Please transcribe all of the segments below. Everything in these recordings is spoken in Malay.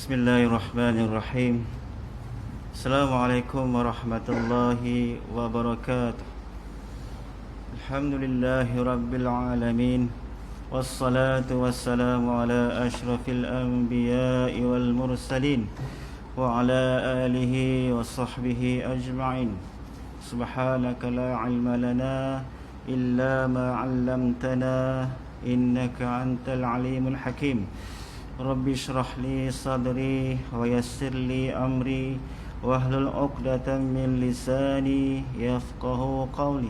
Bismillahirrahmanirrahim. Assalamualaikum warahmatullahi wabarakatuh. Alhamdulillahi rabbil alamin. Wassalatu wassalamu ala ashrafil anbiya'i wal mursalin wa ala alihi wa sahbihi ajma'in. Subhanaka la ilma lana illa ma 'allamtana innaka antal alimul hakim. Rabbi shrah li sadri wa yassir li amri wahlul 'uqdatam min lisani yafqahu qawli.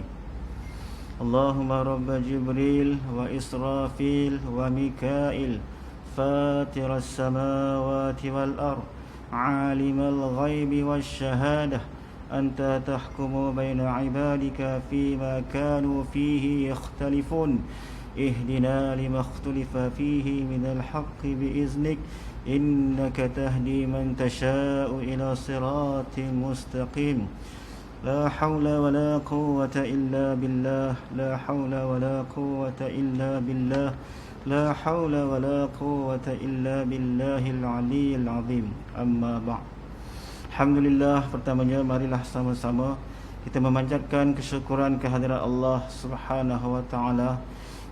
Allahumma rabb Jibril wa Israfil wa Mikail fatiras samawati wal ard alimal ghaibi wasyahadah anta tahkumu baina ibadika fima kanu fihi yakhtalifun. Ihdina lima ikhtalafa fihi minal haqqi biiznik innaka tahdi man tasha'u ila siratin mustaqim. La hawla wa la quwwata illa billah. La hawla wa la quwwata illa billah. La hawla wa la quwwata illa billahil aliyyil azim. Amma ba'd. Alhamdulillah, pertamanya marilah sama-sama kita memanjatkan kesyukuran kehadirat Allah Subhanahu wa taala,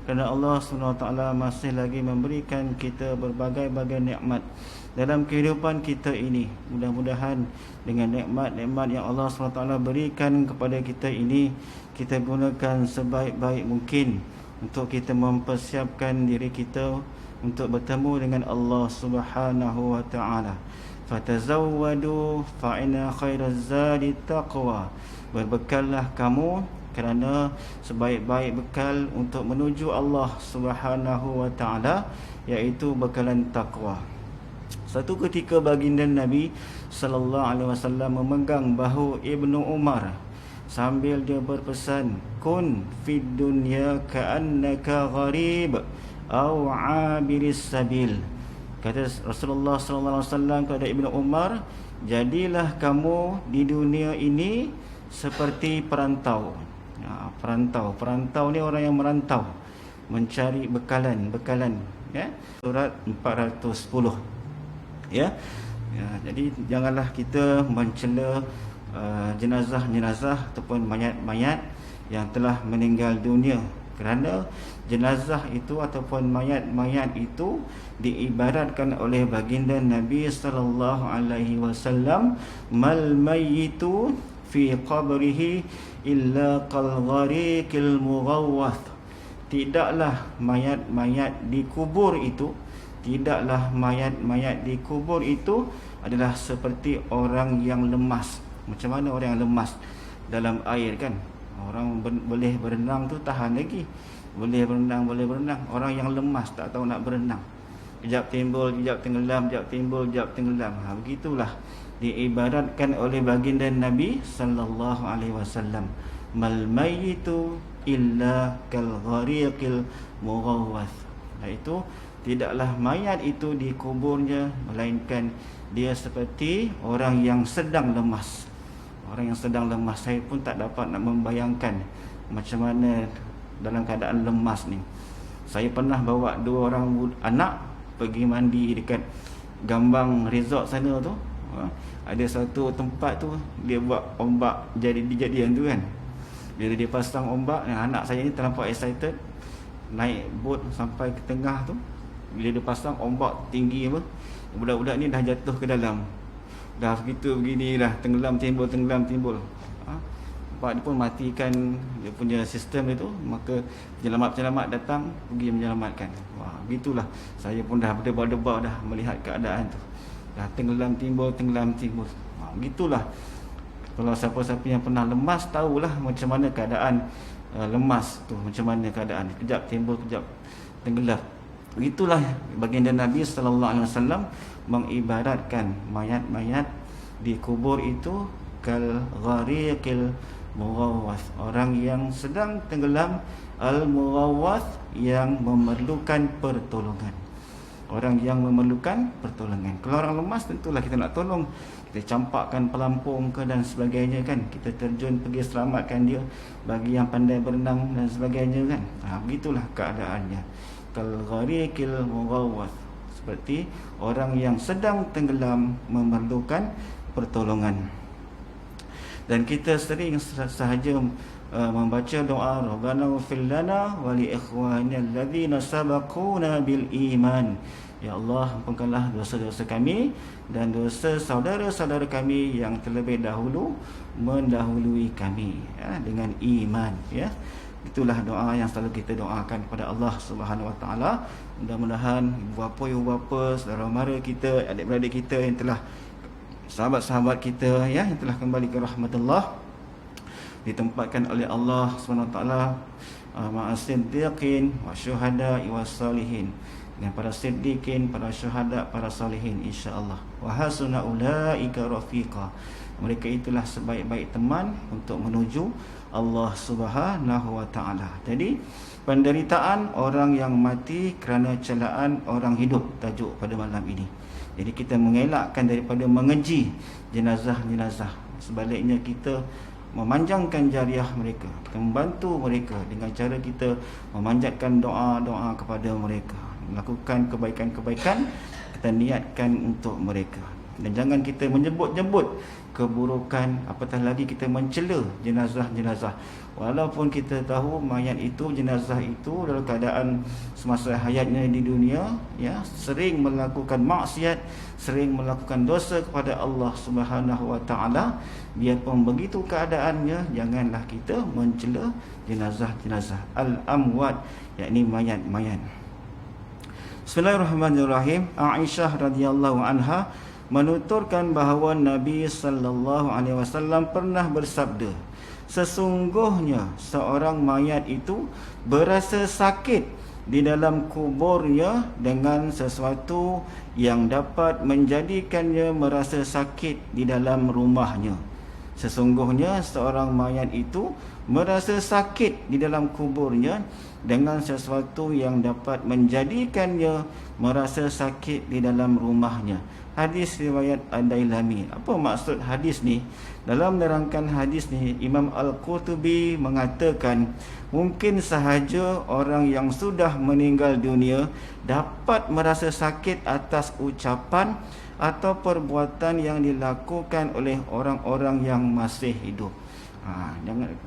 kerana Allah SWT masih lagi memberikan kita berbagai-bagai nikmat dalam kehidupan kita ini. Mudah-mudahan dengan nikmat-nikmat yang Allah SWT berikan kepada kita ini, kita gunakan sebaik-baik mungkin untuk kita mempersiapkan diri kita untuk bertemu dengan Allah Subhanahu wa taala. Fatazawwadu fa inna khairaz zadi taqwa. Berbekallah kamu, kerana sebaik-baik bekal untuk menuju Allah Subhanahu wa taala iaitu bekalan takwa. Satu ketika baginda Nabi sallallahu alaihi wasallam memegang bahu Ibnu Umar sambil dia berpesan, kun fid dunya ka'annaka gharib au 'abiris sabil. Kata Rasulullah sallallahu alaihi wasallam kepada Ibnu Umar, jadilah kamu di dunia ini seperti perantau. Perantau ni orang yang merantau mencari bekalan ya. Surat 410 ya. Jadi janganlah kita mencela jenazah ataupun mayat-mayat yang telah meninggal dunia, kerana jenazah itu ataupun mayat-mayat itu diibaratkan oleh baginda Nabi sallallahu alaihi wasallam, mal mayyitu fi qabrihi illa qal ghariqil mughawwath. Tidaklah mayat-mayat dikubur itu adalah seperti orang yang lemas. Macam mana orang yang lemas dalam air kan? Orang boleh berenang tu tahan lagi, boleh berenang. Orang yang lemas tak tahu nak berenang, kejap timbul, kejap tenggelam, kejap timbul, kejap tenggelam. Begitulah diibaratkan oleh baginda Nabi sallallahu alaihi wasallam, mal mayyitu illa kal ghariqil mughawwath. Iaitu tidaklah mayat itu dikuburnya melainkan dia seperti orang yang sedang lemas. Orang yang sedang lemas, saya pun tak dapat nak membayangkan macam mana dalam keadaan lemas ni. Saya pernah bawa 2 orang anak pergi mandi dekat Gambang Resort sana tu. Ada satu tempat tu dia buat ombak jadi-jadian tu kan. Bila dia pasang ombak, anak saya ni terlampau excited, naik bot sampai ke tengah tu. Bila dia pasang ombak tinggi apa, budak-budak ni dah jatuh ke dalam. Dah begitu begini dah tenggelam timbul. Nampak dia pun matikan dia punya sistem itu, maka penyelamat datang pergi menyelamatkan. Begitulah. Saya pun dah berdebar-debar dah melihat keadaan tu. Dah tenggelam timbul. Begitulah. Kalau siapa-siapa yang pernah lemas tahulah macam mana keadaan lemas tu, macam mana keadaan. Kejap timbul, kejap tenggelam. Begitulah baginda Nabi sallallahu alaihi wasallam mengibaratkan mayat-mayat di kubur itu kal ghariqil mughawwath, orang yang sedang tenggelam, al mughawwath yang memerlukan pertolongan. Orang yang memerlukan pertolongan. Kalau orang lemas tentulah kita nak tolong, kita campakkan pelampung ke dan sebagainya kan, kita terjun pergi selamatkan dia, bagi yang pandai berenang dan sebagainya kan. Begitulah keadaannya. Kal ghariqil mughawwath, seperti orang yang sedang tenggelam memerlukan pertolongan. Dan kita sering sahaja membaca doa Rabbana ighfir lana wa li ikhwanina alladhina sabaquna bil iman. Ya Allah, ampunkanlah dosa-dosa kami dan dosa saudara-saudara kami yang terlebih dahulu mendahului kami, ya, dengan iman, ya. Itulah doa yang selalu kita doakan kepada Allah Subhanahu Wa Taala. Mudah-mudahan ibu bapa, saudara mara kita, adik-beradik kita yang telah, sahabat-sahabat kita, ya, yang telah kembali ke rahmatullah, ditempatkan oleh Allah Subhanahu Wa Taala ma'as siddiqin wa syuhada wa salihin, dengan para siddiqin, para syuhada, para salihin, insya-Allah. Wa hasuna ulaika rafiqa. Mereka itulah sebaik-baik teman untuk menuju Allah Subhanahu Wa Taala. Jadi penderitaan orang yang mati kerana celaan orang hidup, tajuk pada malam ini. Jadi kita mengelakkan daripada mengeji jenazah-jenazah. Sebaliknya kita memanjangkan jariah mereka, kita membantu mereka dengan cara kita memanjatkan doa-doa kepada mereka, melakukan kebaikan-kebaikan kita niatkan untuk mereka. Dan jangan kita menyebut-nyebut keburukan, apatah lagi kita mencela jenazah-jenazah. Walaupun kita tahu mayat itu, jenazah itu dalam keadaan semasa hayatnya di dunia, ya, sering melakukan maksiat, sering melakukan dosa kepada Allah Subhanahu Wa Taala. Biarpun begitu keadaannya, janganlah kita mencela jenazah-jenazah al-amwat, yakni mayat-mayat. Bismillahirrahmanirrahim. Aisyah radhiyallahu anha menuturkan bahawa Nabi sallallahu alaihi wasallam pernah bersabda, sesungguhnya seorang mayat itu berasa sakit di dalam kuburnya dengan sesuatu yang dapat menjadikannya merasa sakit di dalam rumahnya. Sesungguhnya seorang mayat itu merasa sakit di dalam kuburnya dengan sesuatu yang dapat menjadikannya merasa sakit di dalam rumahnya. Hadis riwayat Ad-Dailami. Apa maksud hadis ni? Dalam menerangkan hadis ni, Imam Al-Qurtubi mengatakan mungkin sahaja orang yang sudah meninggal dunia dapat merasa sakit atas ucapan atau perbuatan yang dilakukan oleh orang-orang yang masih hidup.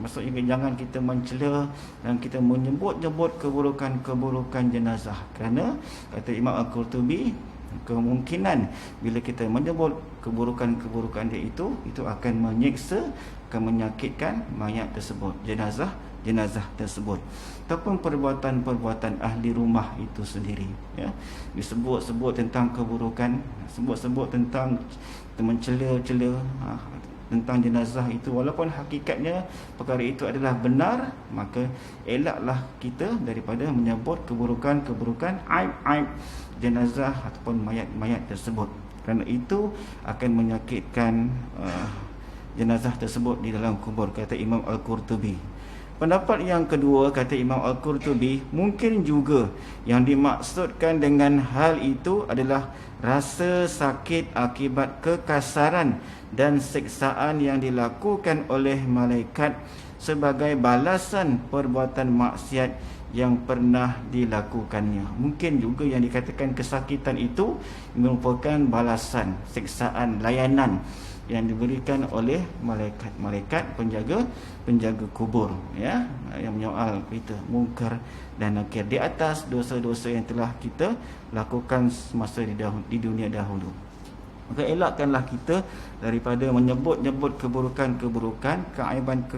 Maksudnya jangan kita mencela dan kita menyebut-nyebut keburukan-keburukan jenazah, kerana kata Imam Al-Qurtubi, kemungkinan bila kita menyebut keburukan-keburukan dia itu akan menyiksa, akan menyakitkan mayat tersebut, jenazah tersebut, ataupun perbuatan-perbuatan ahli rumah itu sendiri, ya. Disebut-sebut tentang keburukan, sebut-sebut tentang mencela-cela tentang jenazah itu, walaupun hakikatnya perkara itu adalah benar, maka elaklah kita daripada menyebut keburukan-keburukan, aib-aib jenazah ataupun mayat-mayat tersebut, kerana itu akan menyakitkan jenazah tersebut di dalam kubur, kata Imam Al-Qurtubi. Pendapat yang kedua, kata Imam Al-Qurtubi, mungkin juga yang dimaksudkan dengan hal itu adalah rasa sakit akibat kekasaran dan siksaan yang dilakukan oleh malaikat sebagai balasan perbuatan maksiat yang pernah dilakukannya. Mungkin juga yang dikatakan kesakitan itu merupakan balasan, siksaan, layanan yang diberikan oleh malaikat penjaga kubur, ya, yang menyoal kita mungkar dan nakir di atas dosa-dosa yang telah kita lakukan semasa di dunia dahulu. Maka elakkanlah kita daripada menyebut-nyebut keburukan-keburukan,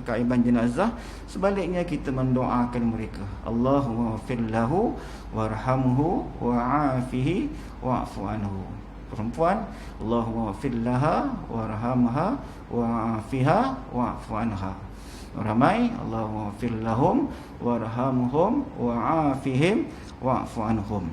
keaiban jenazah. Sebaliknya kita mendoakan mereka, Allahumma ighfir lahu warhamhu wa'afihi wa'fu anhu. Perempuan, Allahumma ighfir laha warhamha wa'afiha wa'fu anha. Ramai, Allahumma ighfir lahum warhamhum wa'afihim wa'fu anhum.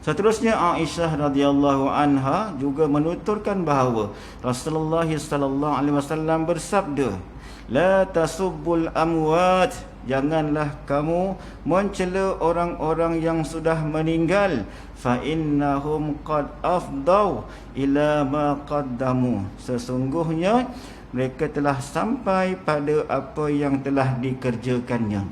Seterusnya, Aisyah radhiyallahu anha juga menuturkan bahawa Rasulullah sallallahu alaihi wasallam bersabda, la tasubbul amwat, janganlah kamu mencela orang-orang yang sudah meninggal, fa innahum qad afdau ila ma qaddamu, sesungguhnya mereka telah sampai pada apa yang telah dikerjakannya.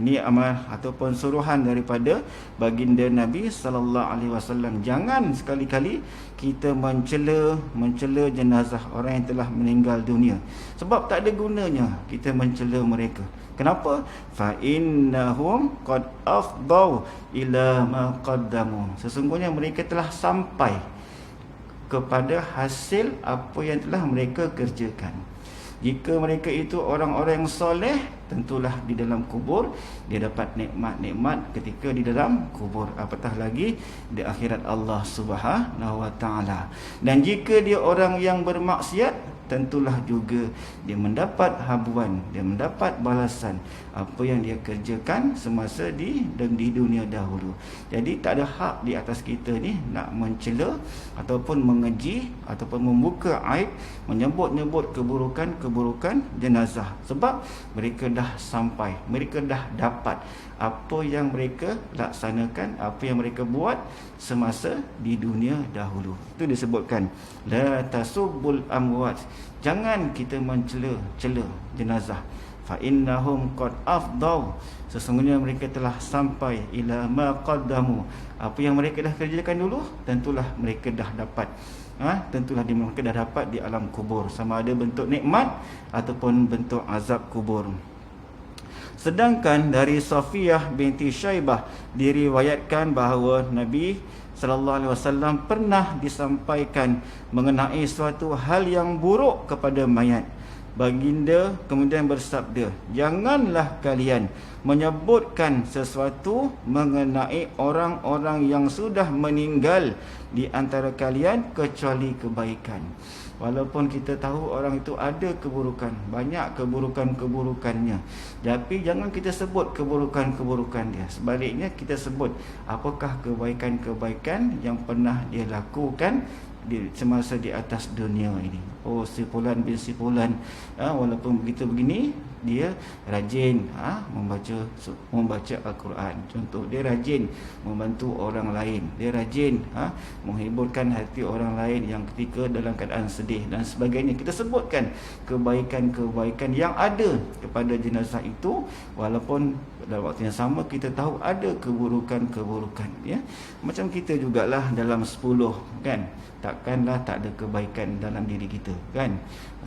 Ini amar ataupun suruhan daripada baginda Nabi sallallahu alaihi wasallam. Jangan sekali-kali kita mencela jenazah orang yang telah meninggal dunia. Sebab tak ada gunanya kita mencela mereka. Kenapa? Fa innahum qad afdau ila ma qaddamu. Sesungguhnya mereka telah sampai kepada hasil apa yang telah mereka kerjakan. Jika mereka itu orang-orang yang soleh, tentulah di dalam kubur dia dapat nikmat-nikmat ketika di dalam kubur, apatah lagi di akhirat Allah Subhanahu wa taala. Dan jika dia orang yang bermaksiat, tentulah juga dia mendapat habuan, dia mendapat balasan apa yang dia kerjakan semasa di dunia dahulu. Jadi tak ada hak di atas kita ni nak mencela ataupun mengeji ataupun membuka aib, menyebut-nyebut keburukan jenazah. Sebab mereka dah sampai, mereka dah dapat apa yang mereka laksanakan, apa yang mereka buat semasa di dunia dahulu. Itu disebutkan la tasubbul amwat. Jangan kita mencela jenazah. Fa innahum qad afdau. Sesungguhnya mereka telah sampai ila ma qaddamu. Apa yang mereka dah kerjakan dulu, tentulah mereka dah dapat. Tentulah mereka dah dapat di alam kubur, sama ada bentuk nikmat ataupun bentuk azab kubur. Sedangkan dari Safiyah binti Syaibah diriwayatkan bahawa Nabi sallallahu alaihi wasallam pernah disampaikan mengenai suatu hal yang buruk kepada mayat. Baginda kemudian bersabda, janganlah kalian menyebutkan sesuatu mengenai orang-orang yang sudah meninggal di antara kalian kecuali kebaikan. Walaupun kita tahu orang itu ada keburukan, banyak keburukan-keburukannya, tapi jangan kita sebut keburukan-keburukan dia. Sebaliknya kita sebut apakah kebaikan-kebaikan yang pernah dia lakukan semasa di atas dunia ini. Oh, si fulan bin si fulan, walaupun begitu begini, dia rajin membaca Al-Quran. Contoh, dia rajin membantu orang lain, dia rajin menghiburkan hati orang lain yang ketika dalam keadaan sedih dan sebagainya. Kita sebutkan kebaikan-kebaikan yang ada kepada jenazah itu, walaupun dalam waktu yang sama kita tahu ada keburukan-keburukan, ya. Macam kita jugalah dalam 10, kan, takkanlah tak ada kebaikan dalam diri kita, kan.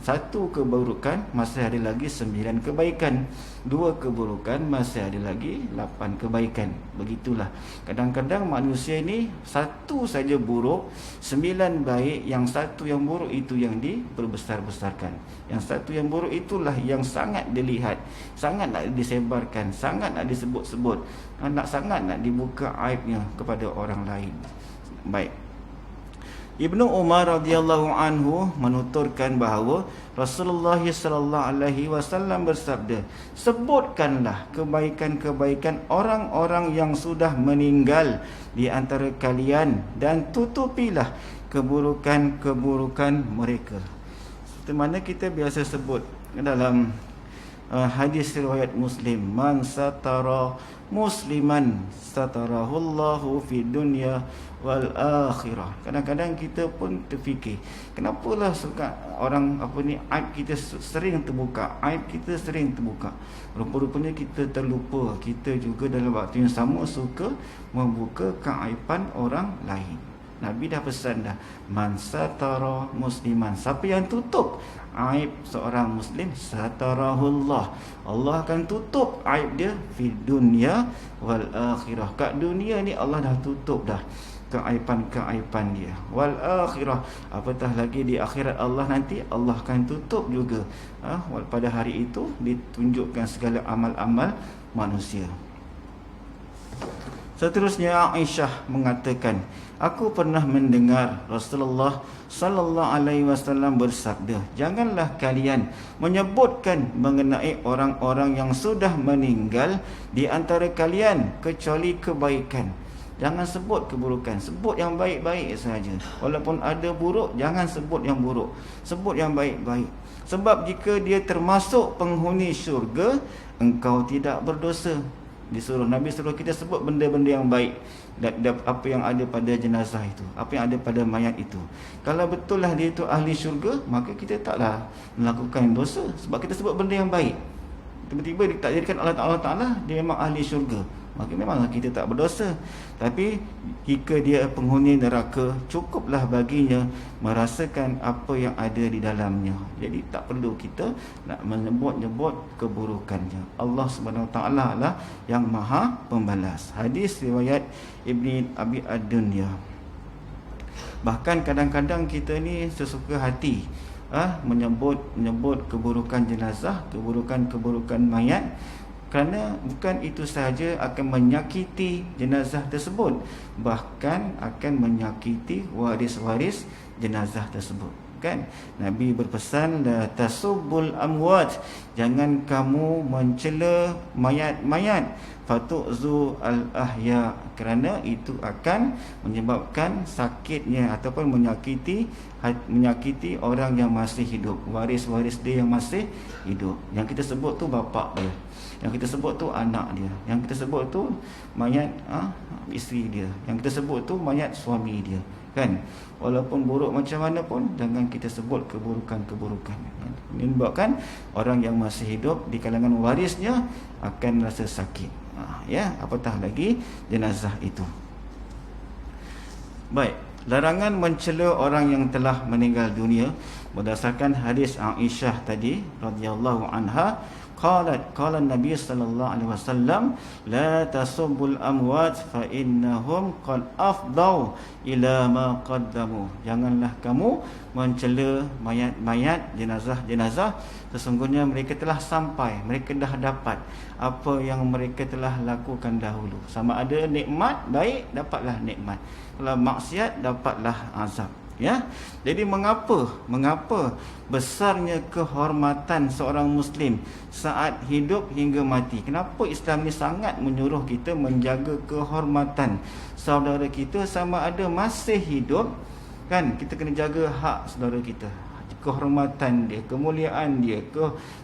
Satu keburukan, masih ada lagi 9 kebaikan. 2 keburukan, masih ada lagi 8 kebaikan. Begitulah. Kadang-kadang manusia ini satu saja buruk, 9 baik, yang satu yang buruk itu yang diperbesar-besarkan. Yang satu yang buruk itulah yang sangat dilihat, sangat nak disebarkan, sangat nak disebut-sebut, sangat nak dibuka aibnya kepada orang lain. Baik. Ibnu Umar radhiyallahu anhu menuturkan bahawa Rasulullah sallallahu alaihi wasallam bersabda, sebutkanlah kebaikan-kebaikan orang-orang yang sudah meninggal di antara kalian dan tutupilah keburukan-keburukan mereka. Seperti mana kita biasa sebut dalam hadis riwayat Muslim, man satara musliman satarahullahu fi dunya wal akhirah. Kadang-kadang kita pun terfikir, kenapalah suka orang aib kita sering terbuka, aib kita sering terbuka. Rupa-rupanya kita terlupa, kita juga dalam waktu yang sama suka membuka keaiban orang lain. Nabi dah pesan dah, man satara musliman, siapa yang tutup aib seorang muslim, satarahullah, Allah akan tutup aib dia fi dunya wal akhirah. Kat dunia ni Allah dah tutup dah keaiban-keaiban dia. Wal akhirah, apatah lagi di akhirat Allah nanti Allah akan tutup juga. Pada hari itu ditunjukkan segala amal-amal manusia. Seterusnya Aisyah mengatakan, aku pernah mendengar Rasulullah sallallahu alaihi wasallam bersabda, janganlah kalian menyebutkan mengenai orang-orang yang sudah meninggal di antara kalian kecuali kebaikan. Jangan sebut keburukan, sebut yang baik-baik saja. Walaupun ada buruk, jangan sebut yang buruk, sebut yang baik-baik. Sebab jika dia termasuk penghuni syurga, engkau tidak berdosa. Nabi suruh kita sebut benda-benda yang baik, apa yang ada pada jenazah itu, apa yang ada pada mayat itu. Kalau betullah dia itu ahli syurga, maka kita taklah melakukan dosa, sebab kita sebut benda yang baik. tiba-tiba ditakdirkan Allah Ta'ala dia memang ahli syurga, maka memang kita tak berdosa. Tapi jika dia penghuni neraka, cukuplah baginya merasakan apa yang ada di dalamnya. Jadi tak perlu kita nak menyebut-nyebut keburukannya. Allah Subhanahu Ta'ala lah yang maha pembalas. Hadis riwayat Ibni Abi Ad-Dunya. Bahkan kadang-kadang kita ni sesuka hati menyebut keburukan jenazah, keburukan mayat, kerana bukan itu sahaja akan menyakiti jenazah tersebut, bahkan akan menyakiti waris-waris jenazah tersebut, kan? Nabi berpesan, la tasubbul amwat, jangan kamu mencela mayat-mayat, fatu'zu al-ahya, kerana itu akan menyebabkan sakitnya ataupun menyakiti orang yang masih hidup, waris-waris dia yang masih hidup. Yang kita sebut tu bapa dia, yang kita sebut tu anak dia, yang kita sebut tu mayat isteri dia, yang kita sebut tu mayat suami dia, kan? Walaupun buruk macam mana pun, jangan kita sebut keburukan. Ini menyebabkan orang yang masih hidup di kalangan warisnya akan rasa sakit, apatah lagi jenazah itu. Baik, larangan mencela orang yang telah meninggal dunia berdasarkan hadis Aisyah tadi radhiyallahu anha, qala Nabi sallallahu alaihi wasallam, la tasubbul amwat fa innahum qad afdau ila ma qaddamu, janganlah kamu mencela mayat-mayat, jenazah, sesungguhnya mereka telah sampai, mereka dah dapat apa yang mereka telah lakukan dahulu. Sama ada nikmat baik, dapatlah nikmat, kalau maksiat dapatlah azab. Jadi mengapa besarnya kehormatan seorang Muslim saat hidup hingga mati? Kenapa Islam ni sangat menyuruh kita menjaga kehormatan saudara kita sama ada masih hidup, kan? Kita kena jaga hak saudara kita, kehormatan dia, kemuliaan dia,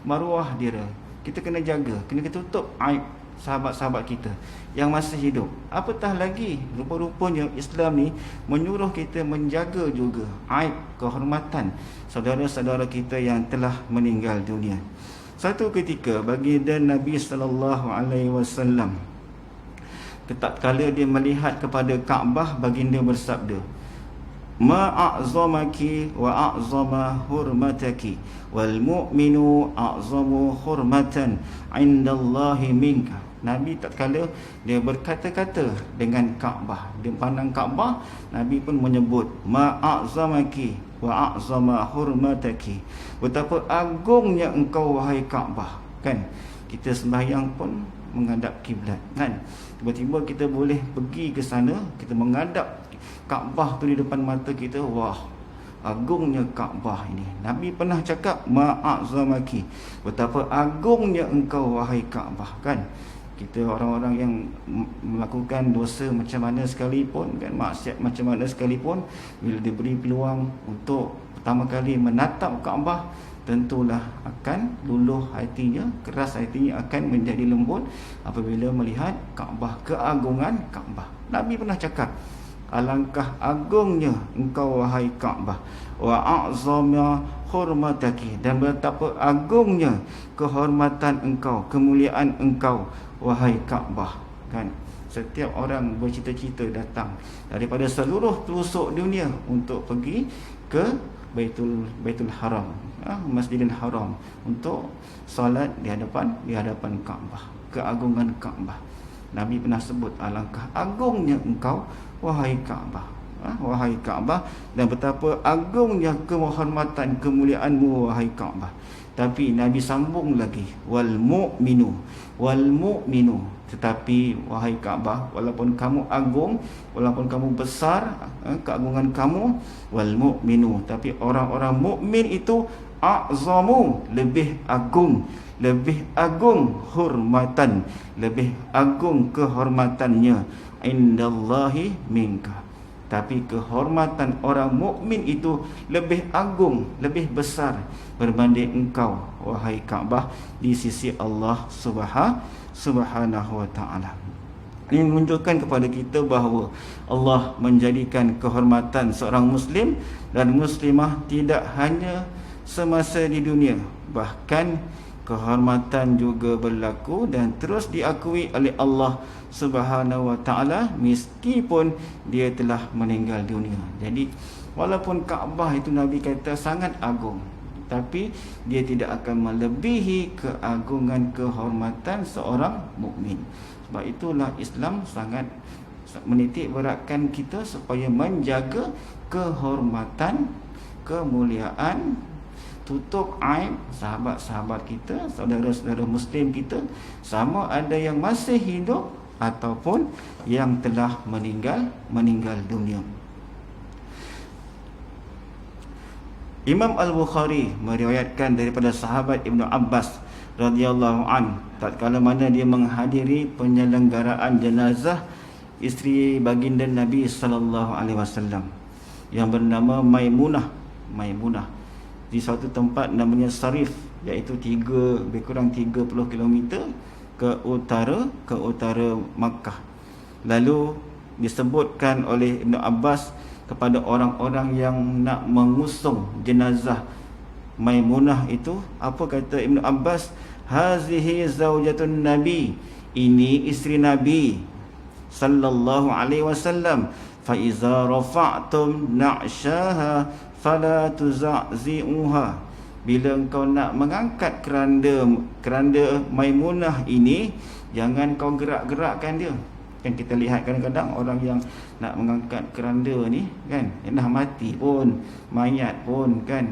maruah dia. Kita kena jaga, kena tutup aib sahabat-sahabat kita yang masih hidup. Apatah lagi, rupa-rupanya Islam ni menyuruh kita menjaga juga aib, kehormatan saudara-saudara kita yang telah meninggal dunia. Satu ketika baginda Nabi sallallahu alaihi wasallam, tatkala dia melihat kepada Kaabah, baginda bersabda, ma'azamaki wa a'zama hurmataki wal mu'minu a'zamu hurmatan indallahi minka. Nabi tatkala dia berkata-kata dengan Kaabah, dia pandang Kaabah, Nabi pun menyebut ma'azamaki wa a'zama hurmataki, betapa agungnya engkau wahai Kaabah, kan? Kita sembahyang pun menghadap kiblat, kan? Tiba-tiba kita boleh pergi ke sana, kita menghadap Kaabah tu di depan mata kita. Wah, agungnya Kaabah ini. Nabi pernah cakap ma'azamaki, betapa agungnya engkau wahai Kaabah, kan? Kita orang-orang yang melakukan dosa macam mana sekalipun, kan, maksiat macam mana sekalipun, bila diberi peluang untuk pertama kali menatap Kaabah, tentulah akan luluh hatinya, keras hatinya akan menjadi lembut apabila melihat Kaabah, keagungan Kaabah. Nabi pernah cakap, alangkah agungnya engkau wahai Kaabah, wa a'zama hurmataki, dan betapa agungnya kehormatan engkau, kemuliaan engkau wahai Kaabah, kan? Setiap orang bercita-cita datang daripada seluruh pelosok dunia untuk pergi ke Baitul Haram, Masjidil Haram, untuk solat di hadapan Kaabah, keagungan Kaabah. Nabi pernah sebut, alangkah agungnya engkau wahai Kaabah, wahai Kaabah, dan betapa agungnya kehormatan, kemuliaanmu wahai Kaabah. Tapi Nabi sambung lagi, wal mu'minu, tetapi wahai Kaabah, walaupun kamu agung, walaupun kamu besar, keagungan kamu, wal mu'minu, tapi orang-orang mukmin itu a'zamu, lebih agung hormatan, lebih agung kehormatannya, indallahi minka, tapi kehormatan orang mukmin itu lebih agung, lebih besar berbanding engkau wahai Kaabah di sisi Allah Subhanahu wa ta'ala. Ini menunjukkan kepada kita bahawa Allah menjadikan kehormatan seorang Muslim dan Muslimah tidak hanya semasa di dunia, bahkan kehormatan juga berlaku dan terus diakui oleh Allah Subhanahu wa taala meskipun dia telah meninggal dunia. Jadi walaupun Kaabah itu Nabi kata sangat agung, tapi dia tidak akan melebihi keagungan kehormatan seorang mukmin. Sebab itulah Islam sangat menitik beratkan kita supaya menjaga kehormatan, kemuliaan, tutup aib sahabat-sahabat kita, saudara-saudara muslim kita, sama ada yang masih hidup ataupun yang telah meninggal dunia. Imam Al-Bukhari meriwayatkan daripada sahabat Ibnu Abbas radhiyallahu an, tatkala mana dia menghadiri penyelenggaraan jenazah isteri baginda Nabi sallallahu alaihi wasallam yang bernama Maimunah di suatu tempat namanya Sarif, iaitu lebih kurang 30 km ke utara Makkah. Lalu disebutkan oleh Ibnu Abbas kepada orang-orang yang nak mengusung jenazah Maimunah itu, apa kata Ibnu Abbas? Hazihi zaujatun Nabi, ini isteri Nabi sallallahu alaihi wasallam. Fa iza rafa'tum na'syaha fala tuza'zi'uha. Bila engkau nak mengangkat keranda Maimunah ini, jangan kau gerak-gerakkan dia. Kan kita lihat kadang-kadang orang yang nak mengangkat keranda ni kan, dah mati pun, mayat pun kan,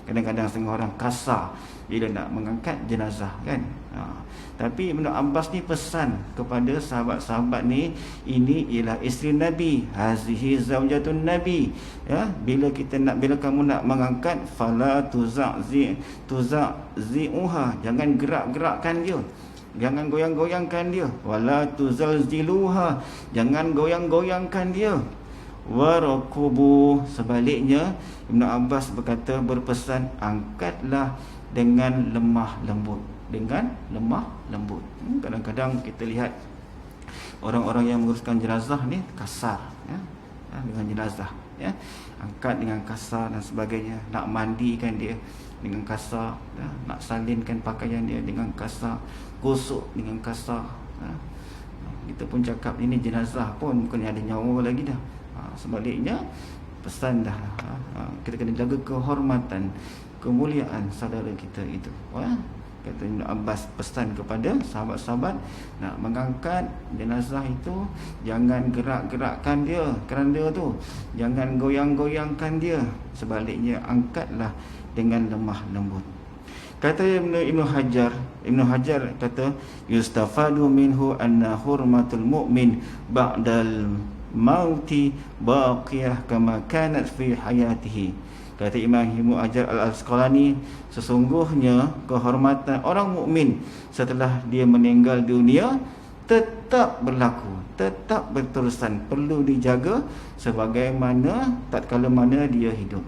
kadang-kadang setengah orang kasar bila nak mengangkat jenazah kan. Tapi Ibnu Abbas ni pesan kepada sahabat-sahabat ni, ini ialah isteri Nabi, hazihi zaujatun Nabi, ya, bila kamu nak mengangkat, fala tuza'zi'uha, jangan gerak-gerakkan dia, jangan goyang-goyangkan dia, wala tuzalziluha, jangan goyang-goyangkan dia, warakubu, sebaliknya Ibnu Abbas berpesan, angkatlah dengan lemah lembut, Kadang-kadang kita lihat orang-orang yang menguruskan jenazah ni kasar, ya, dengan jenazah, ya, angkat dengan kasar dan sebagainya, nak mandikan dia dengan kasar, ya, nak salinkan pakaian dia dengan kasar, gosok dengan kasar, ya. Kita pun cakap ini jenazah pun bukan ada nyawa lagi dah. Sebaliknya pesan dah, kita kena jaga kehormatan, kemuliaan saudara kita itu, ya. Kata Ibn Abbas pesan kepada sahabat-sahabat, nak mengangkat jenazah itu, jangan gerak-gerakkan dia keranda tu, jangan goyang-goyangkan dia, sebaliknya angkatlah dengan lemah lembut. Kata Ibnu Hajar kata, yustafadu minhu anna hurmatul mu'min ba'dal mauti baqiyah kama kanat fi hayatihi. Kata Imam Ibnu Hajar Al-Asqalani, sesungguhnya kehormatan orang mukmin setelah dia meninggal dunia tetap berlaku, tetap berterusan, perlu dijaga sebagaimana tatkala mana dia hidup.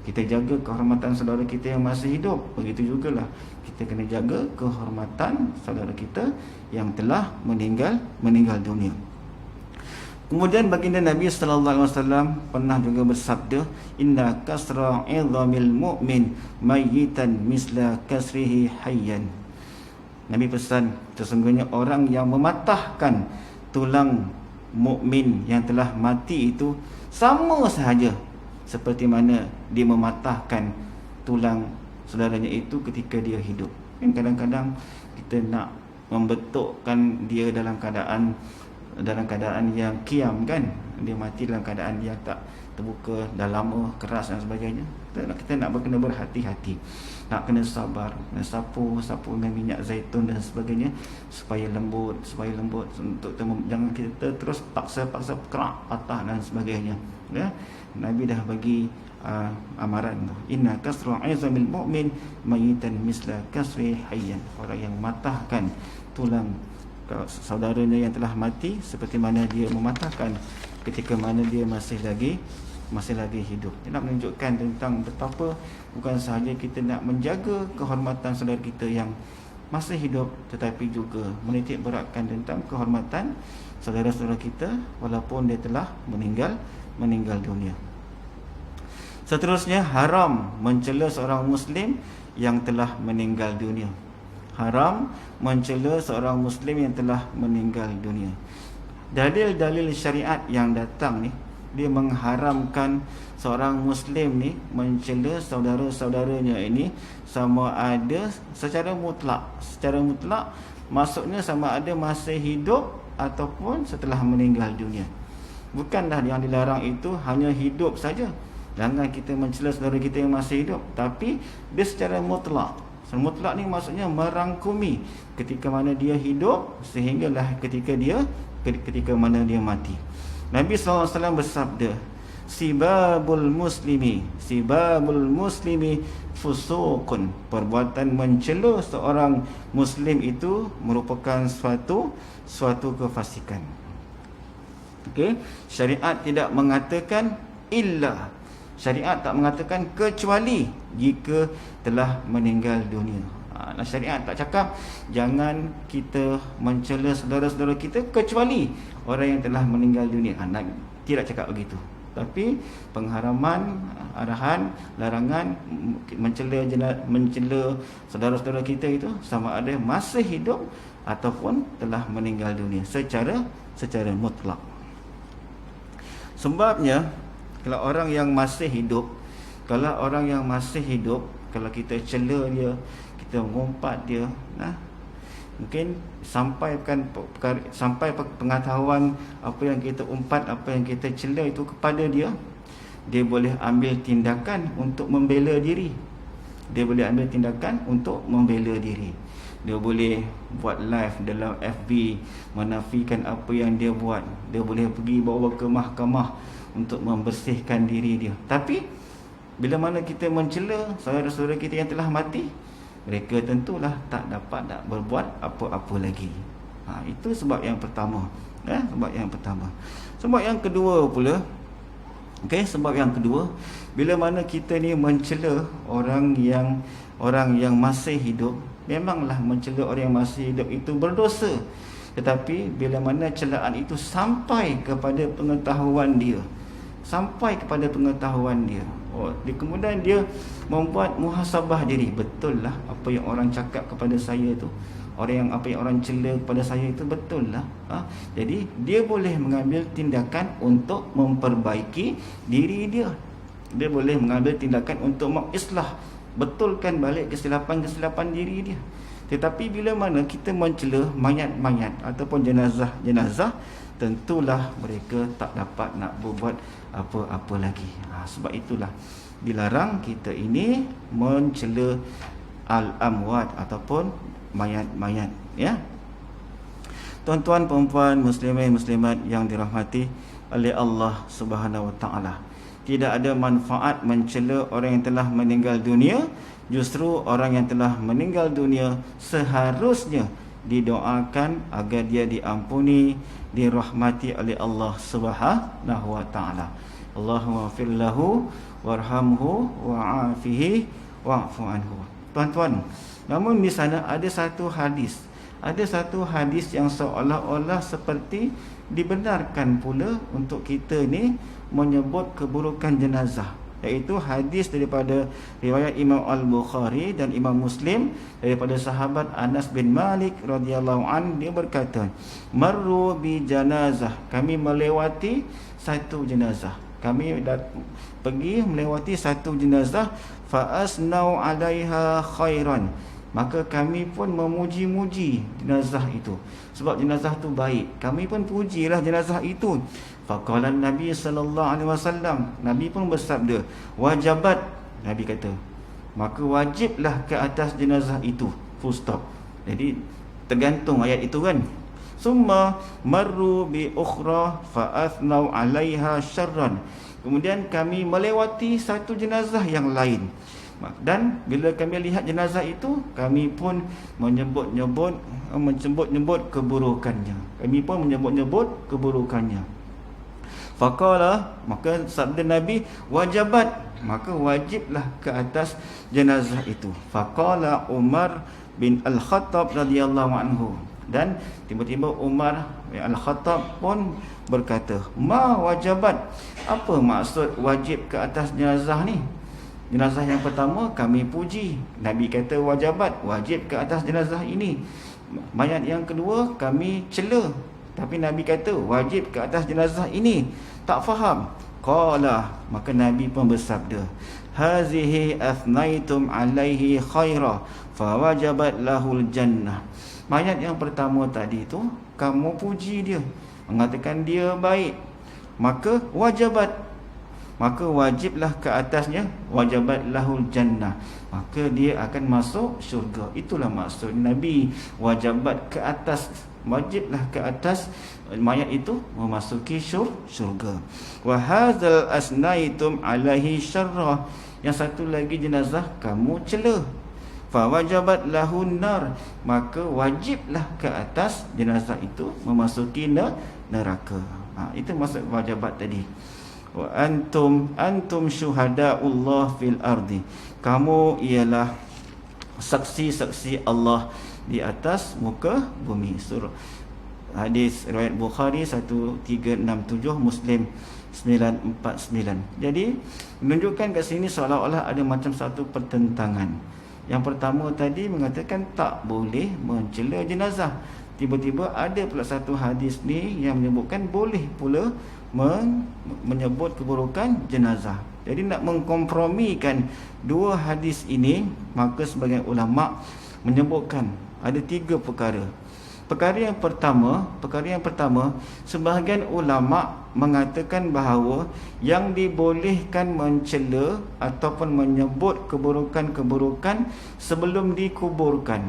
Kita jaga kehormatan saudara kita yang masih hidup, begitu jugalah kita kena jaga kehormatan saudara kita yang telah meninggal dunia. Kemudian baginda Nabi sallallahu alaihi wasallam pernah juga bersabda, inna kasra 'idhamil mu'min mayyitan misla kasrihi hayyan. Nabi pesan, sesungguhnya orang yang mematahkan tulang mukmin yang telah mati itu sama sahaja seperti mana dia mematahkan tulang saudaranya itu ketika dia hidup. Kan kadang-kadang kita nak membentukkan dia dalam keadaan yang kiam kan, dia mati dalam keadaan yang tak terbuka, dah lama, keras dan sebagainya. Kita nak kena berhati-hati, nak kena sabar, kena sapu dengan minyak zaitun dan sebagainya supaya lembut untuk jangan kita terus paksa kerak, patah dan sebagainya, ya. Nabi dah bagi amaran tu, inna kasra 'izamil mu'min mayitan misla kasri hayyan. Orang yang mematahkan tulang saudaranya yang telah mati seperti mana dia mematahkan ketika mana dia masih lagi hidup. Dia nak menunjukkan tentang betapa bukan sahaja kita nak menjaga kehormatan saudara kita yang masih hidup, tetapi juga menitik beratkan tentang kehormatan saudara-saudara kita walaupun dia telah meninggal dunia. Seterusnya, haram mencela seorang muslim yang telah meninggal dunia. Haram mencela seorang Muslim yang telah meninggal dunia. Dalil-dalil syariat yang datang ni, dia mengharamkan seorang Muslim ni mencela saudara-saudaranya ini sama ada secara mutlak. Secara mutlak maksudnya sama ada masih hidup ataupun setelah meninggal dunia. Bukanlah yang dilarang itu hanya hidup saja. Jangan kita mencela saudara kita yang masih hidup, tapi dia secara mutlak. Secara mutlak ni maksudnya merangkumi ketika mana dia hidup sehinggalah ketika mana dia mati. Nabi SAW bersabda, Sibabul muslimi fusuqun. Perbuatan mencela seorang Muslim itu merupakan suatu kefasikan. Okey, syariat tidak mengatakan illa. Syariat tak mengatakan kecuali jika telah meninggal dunia. Syariat tak cakap jangan kita mencela saudara-saudara kita kecuali orang yang telah meninggal dunia. Tidak cakap begitu. Tapi pengharaman, arahan, larangan mencela saudara-saudara kita itu sama ada masih hidup ataupun telah meninggal dunia secara mutlak. Sebabnya kalau orang yang masih hidup, kalau kita cela dia, kita mengumpat dia, mungkin sampai pengetahuan apa yang kita umpat, apa yang kita cela itu kepada dia, dia boleh ambil tindakan untuk membela diri. Dia boleh buat live dalam FB menafikan apa yang dia buat. Dia boleh pergi bawa ke mahkamah untuk membersihkan diri dia. Tapi bila mana kita mencela saudara-saudara kita yang telah mati, mereka tentulah tak dapat nak berbuat apa-apa lagi. Itu sebab yang pertama. Sebab yang kedua pula, sebab yang kedua, bila mana kita ni mencela orang yang masih hidup, memanglah mencela orang yang masih hidup itu berdosa. Tetapi bila mana celaan itu sampai kepada pengetahuan dia, kemudian dia membuat muhasabah diri, betul lah apa yang orang cakap kepada saya tu, apa yang orang cela kepada saya itu betul lah. Jadi dia boleh mengambil tindakan untuk memperbaiki diri dia. Dia boleh mengambil tindakan untuk mengislah, betulkan balik kesilapan diri dia. Tetapi bila mana kita mencela mayat-mayat ataupun jenazah, tentulah mereka tak dapat nak berbuat apa-apa lagi. Sebab itulah dilarang kita ini mencela al-amwat ataupun mayat-mayat, ya. Tuan-tuan, puan-puan, muslimin, muslimat yang dirahmati oleh Allah Subhanahu wa taala, tidak ada manfaat mencela orang yang telah meninggal dunia. Justru orang yang telah meninggal dunia seharusnya didoakan agar dia diampuni, dirahmati oleh Allah Subhanahu wa taala. Allahumma fir lahu warhamhu wa'afihi wa'fu anhu. Tuan-tuan, namun di sana ada satu hadis yang seolah-olah seperti dibenarkan pula untuk kita ni menyebut keburukan jenazah, iaitu hadis daripada riwayat Imam Al-Bukhari dan Imam Muslim daripada sahabat Anas bin Malik radhiyallahu an. Dia berkata, marru bi janazah, kami melewati satu jenazah. Kami pergi melewati satu jenazah, fa asnau 'alaiha khairan, maka kami pun memuji-muji jenazah itu sebab jenazah itu baik. Kami pun pujilah jenazah itu. Faqala Nabi sallallahu alaihi wasallam, Nabi pun bersabda, wajabat, Nabi kata, maka wajiblah ke atas jenazah itu, full stop. Jadi tergantung ayat itu kan. Summa marru bi ukhra fa athnau 'alaiha syarran, kemudian kami melewati satu jenazah yang lain, dan bila kami lihat jenazah itu, kami pun menyebut-nyebut keburukannya. Faqala, maka sabda Nabi, wajabat, maka wajiblah ke atas jenazah itu. Faqala Umar bin Al-Khattab radhiyallahu anhu, dan tiba-tiba Umar bin Al-Khattab pun berkata, ma wajabat, apa maksud wajib ke atas jenazah ni? Jenazah yang pertama kami puji, Nabi kata wajabat, wajib ke atas jenazah ini. Mayat yang kedua kami cela, tapi Nabi kata wajib ke atas jenazah ini. Tak faham, qala, maka Nabi pun bersabda, hazihi athnaitum alaihi khaira fawajabat lahul jannah. Mayat yang pertama tadi tu kamu puji dia, mengatakan dia baik, maka wajiblah ke atasnya, wajabat lahul jannah, maka dia akan masuk syurga. Itulah maksud Nabi, wajabat ke atas, wajiblah ke atas mayat itu memasuki syurga. Wa hadzal asnaitum alaihi syarra, yang satu lagi jenazah kamu cela, fa wajabat lahun nar, maka wajiblah ke atas jenazah itu memasuki neraka. Itu maksud wajabat tadi. Wa antum syuhadaullah fil ardi, kamu ialah saksi-saksi Allah di atas muka bumi. Surah hadis riwayat Bukhari 1367, Muslim 949. Jadi menunjukkan kat sini seolah-olah ada macam satu pertentangan. Yang pertama tadi mengatakan tak boleh mencela jenazah, tiba-tiba ada pula satu hadis ni yang menyebutkan boleh pula menyebut keburukan jenazah. Jadi nak mengkompromikan dua hadis ini, maka sebagian ulama menyebutkan ada tiga perkara. Perkara yang pertama, sebahagian ulama mengatakan bahawa yang dibolehkan mencela ataupun menyebut keburukan-keburukan sebelum dikuburkan.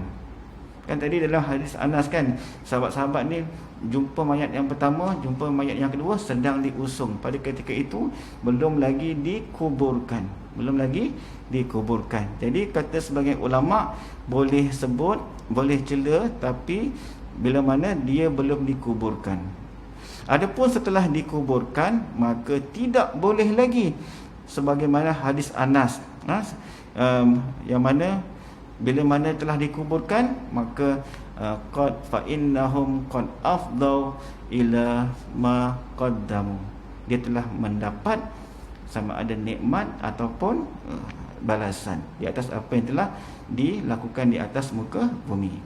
Kan tadi dalam hadis Anas kan, sahabat-sahabat ni jumpa mayat yang pertama, jumpa mayat yang kedua sedang diusung. Pada ketika itu belum lagi dikuburkan. Jadi kata sebagian ulama, boleh sebut, boleh cela, tapi bila mana dia belum dikuburkan. Adapun setelah dikuburkan, maka tidak boleh lagi, sebagaimana hadis Anas, yang mana bila mana telah dikuburkan, maka qad fa innahum qad afdau ila ma qaddamu, dia telah mendapat sama ada nikmat ataupun balasan di atas apa yang telah dilakukan di atas muka bumi.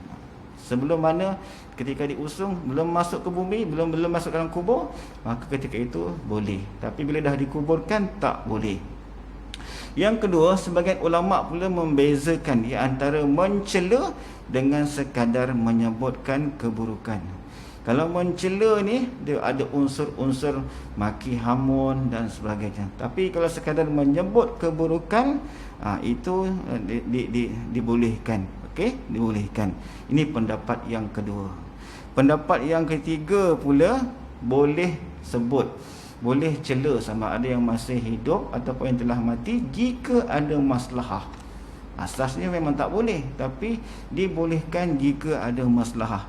Sebelum mana ketika diusung belum masuk ke bumi, belum masuk dalam kubur, maka ketika itu boleh, tapi bila dah dikuburkan tak boleh. Yang kedua, sebagian ulama pula membezakan di antara mencela dengan sekadar menyebutkan keburukan. Kalau mencela ni dia ada unsur-unsur maki hamun dan sebagainya. Tapi kalau sekadar menyebut keburukan, itu dibolehkan. Okey, dibolehkan. Ini pendapat yang kedua. Pendapat yang ketiga pula, boleh sebut, boleh cela sama ada yang masih hidup ataupun yang telah mati jika ada maslahah. Asasnya memang tak boleh, tapi dibolehkan jika ada maslahah.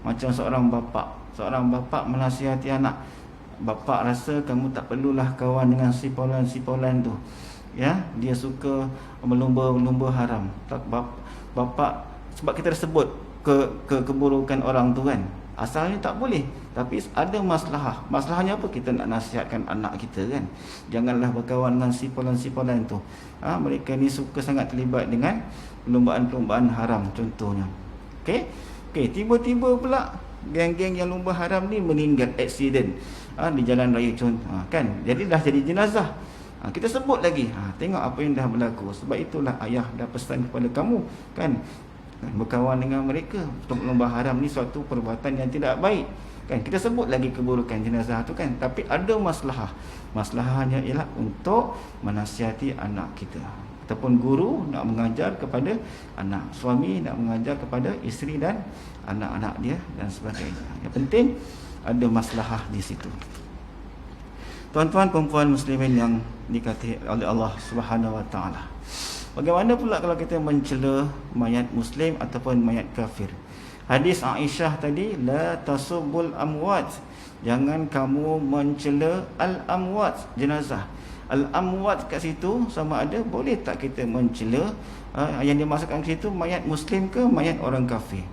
Macam seorang bapa menasihati anak, bapa rasa kamu tak perlulah kawan dengan sipolan tu, ya, dia suka melumba haram. Tak bapa, sebab kita sebut keburukan orang tu kan, asalnya tak boleh, tapi ada maslahah. Maslahahnya apa? Kita nak nasihatkan anak kita kan, janganlah berkawan dengan sipolan tu. Mereka ni suka sangat terlibat dengan perlombaan haram contohnya. Okey, tiba-tiba pula geng-geng yang lumba haram ni meninggal aksiden di jalan raya contoh, kan, jadi dah jadi jenazah. Kita sebut lagi, tengok apa yang dah berlaku. Sebab itulah ayah dah pesan kepada kamu kan, berkawan dengan mereka untuk lomba haram ni suatu perbuatan yang tidak baik kan. Kita sebut lagi keburukan jenazah tu kan, tapi ada maslahah. Maslahahnya ialah untuk menasihati anak kita, ataupun guru nak mengajar kepada anak, suami nak mengajar kepada isteri dan anak-anak dia dan sebagainya. Yang penting ada maslahah di situ. Tuan-tuan perempuan muslimin yang dikasihi oleh Allah Subhanahu wa taala. Bagaimana pula kalau kita mencela mayat muslim ataupun mayat kafir? Hadis Aisyah tadi, la tasubbul amwat, jangan kamu mencela al-amwat, jenazah. Al-amwat kat situ sama ada boleh tak kita mencela, yang dimasukkan ke situ mayat muslim ke mayat orang kafir.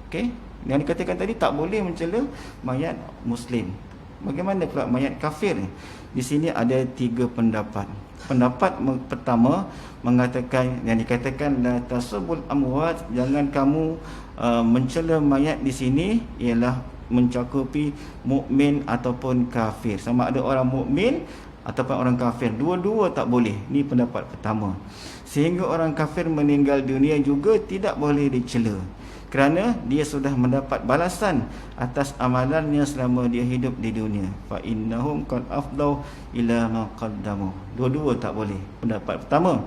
Okey, yang dikatakan tadi tak boleh mencela mayat muslim. Bagaimana pula mayat kafir? Di sini ada 3 pendapat. Pendapat pertama mengatakan, yang dikatakan la tasubul amwat, jangan kamu mencela mayat di sini, ialah mencakupi mukmin ataupun kafir. Sama ada orang mukmin ataupun orang kafir, dua-dua tak boleh. Ni pendapat pertama. Sehingga orang kafir meninggal dunia juga tidak boleh dicela, kerana dia sudah mendapat balasan atas amalannya selama dia hidup di dunia. Fa innahum qad afdau ila ma qaddamu. Dua-dua tak boleh. Pendapat pertama.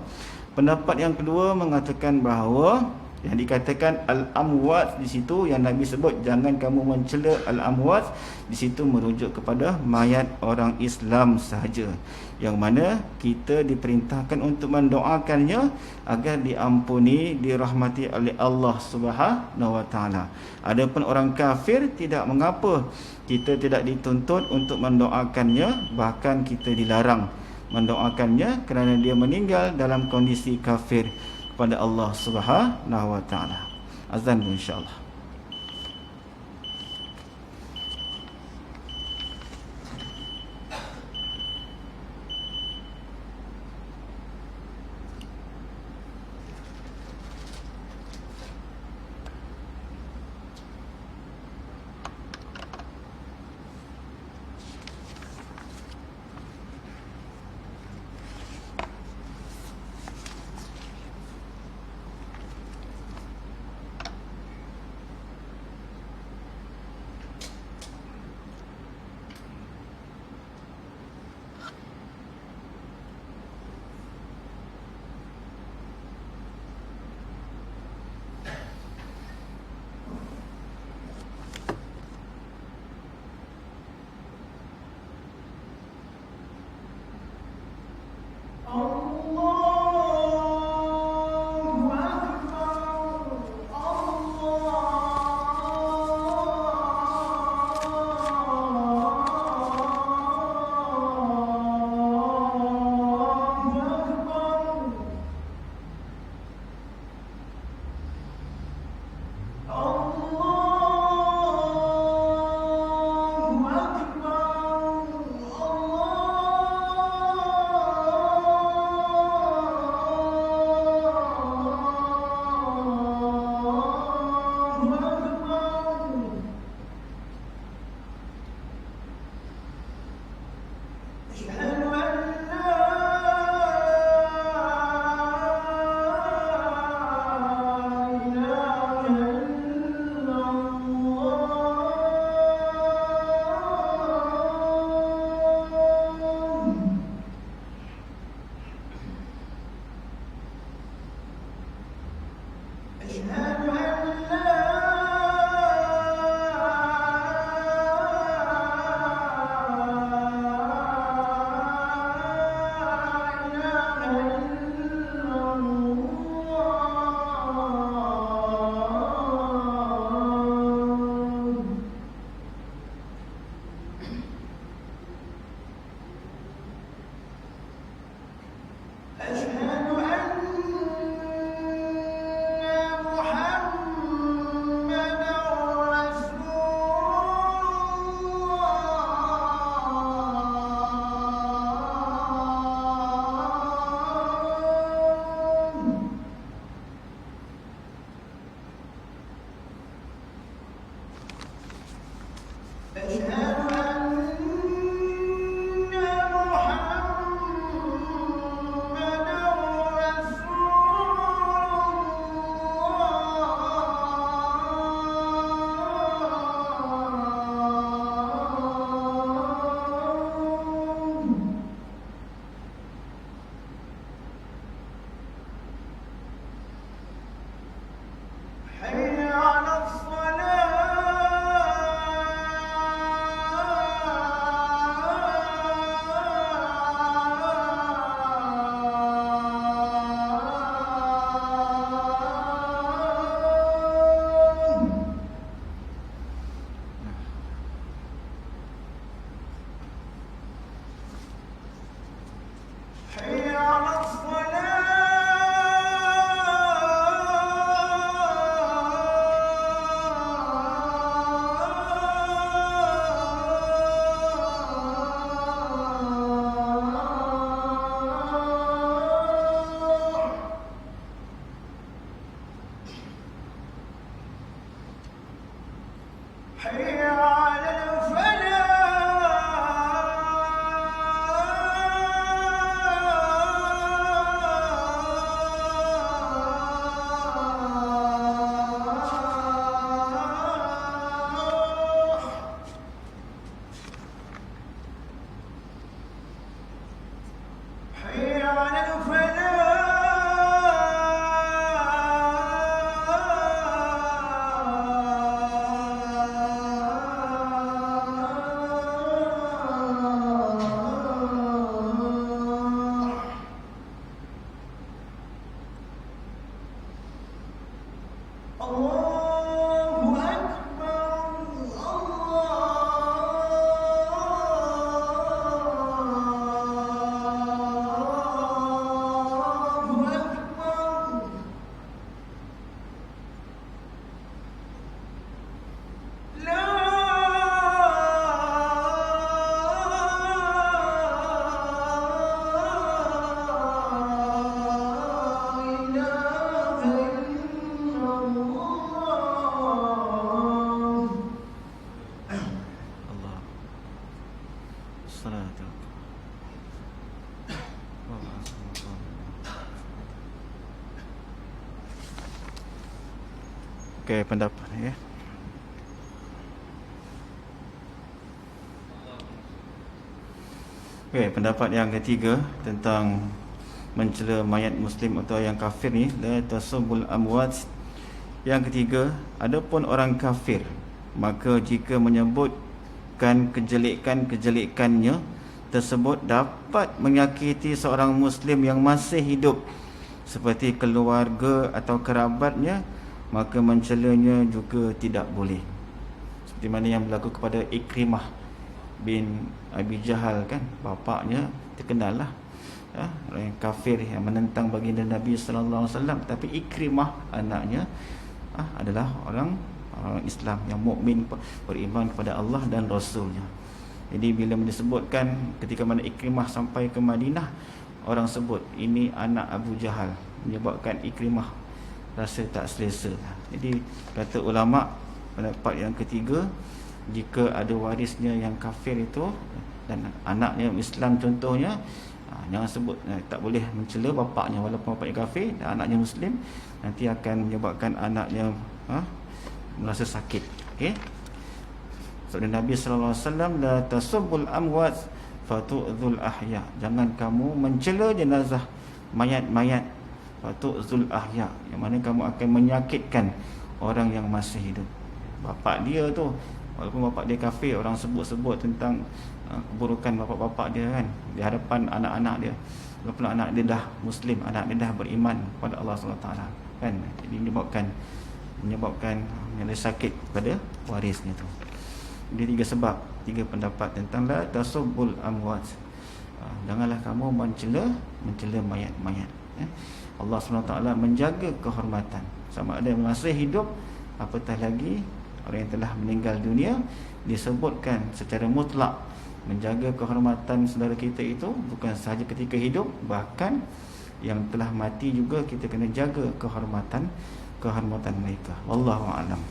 Pendapat yang kedua mengatakan bahawa yang dikatakan al-amwat di situ, yang Nabi sebut jangan kamu mencela al-amwat, di situ merujuk kepada mayat orang Islam sahaja, yang mana kita diperintahkan untuk mendoakannya agar diampuni, dirahmati oleh Allah Subhanahu wa taala. Adapun orang kafir tidak mengapa, kita tidak dituntut untuk mendoakannya, bahkan kita dilarang mendoakannya kerana dia meninggal dalam kondisi kafir kepada Allah Subhanahu wa taala. Azan insya-Allah. Okey, pendapat ya. Okey, pendapat yang ketiga tentang mencela mayat muslim atau yang kafir ni, la tasubul amwat. Yang ketiga, adapun orang kafir, maka jika menyebutkan kejelekan-kejelekannya tersebut dapat menyakiti seorang muslim yang masih hidup seperti keluarga atau kerabatnya, maka mencelanya juga tidak boleh. Seperti mana yang berlaku kepada Ikrimah bin Abi Jahal kan, bapaknya terkenal lah, orang yang kafir yang menentang baginda Nabi sallallahu alaihi wasallam, tapi Ikrimah anaknya adalah orang Islam yang mukmin, beriman kepada Allah dan Rasulnya. Jadi bila disebutkan ketika mana Ikrimah sampai ke Madinah, orang sebut ini anak Abu Jahal, menyebabkan Ikrimah rasa tak selesa. Jadi kata ulama, pendapat yang ketiga, jika ada warisnya yang kafir itu dan anaknya Islam contohnya, jangan sebut, tak boleh mencela bapaknya walaupun bapaknya kafir dan anaknya Muslim, nanti akan menyebabkan anaknya merasa sakit. Okey. Sabda Nabi sallallahu alaihi wasallam, la tasubbul amwat fatu'dzul ahya. Jangan kamu mencela jenazah mayat-mayat, fatu'dzul ahya, yang mana kamu akan menyakitkan orang yang masih hidup. Bapak dia tu, walaupun bapak dia kafir, orang sebut-sebut tentang keburukan bapak-bapak dia kan di hadapan anak-anak dia, walaupun anak dia dah Muslim, anak dia dah beriman kepada Allah SWT kan. Jadi menyebabkan yang sakit pada warisnya tu. Jadi tiga sebab, tiga pendapat tentang la tasubbul amwat. Janganlah kamu mencela mayat-mayat. Allah SWT menjaga kehormatan, sama ada yang masih hidup, apatah lagi orang yang telah meninggal dunia. Disebutkan secara mutlak menjaga kehormatan saudara kita itu bukan sahaja ketika hidup, bahkan yang telah mati juga kita kena jaga kehormatan mereka. Wallahu a'lam.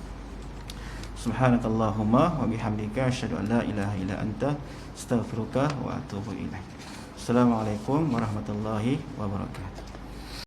Subhanakallahumma wa bihamdika asyhadu an la ilaha illa anta astaghfiruka wa atubu ilaik. Assalamualaikum warahmatullahi wabarakatuh.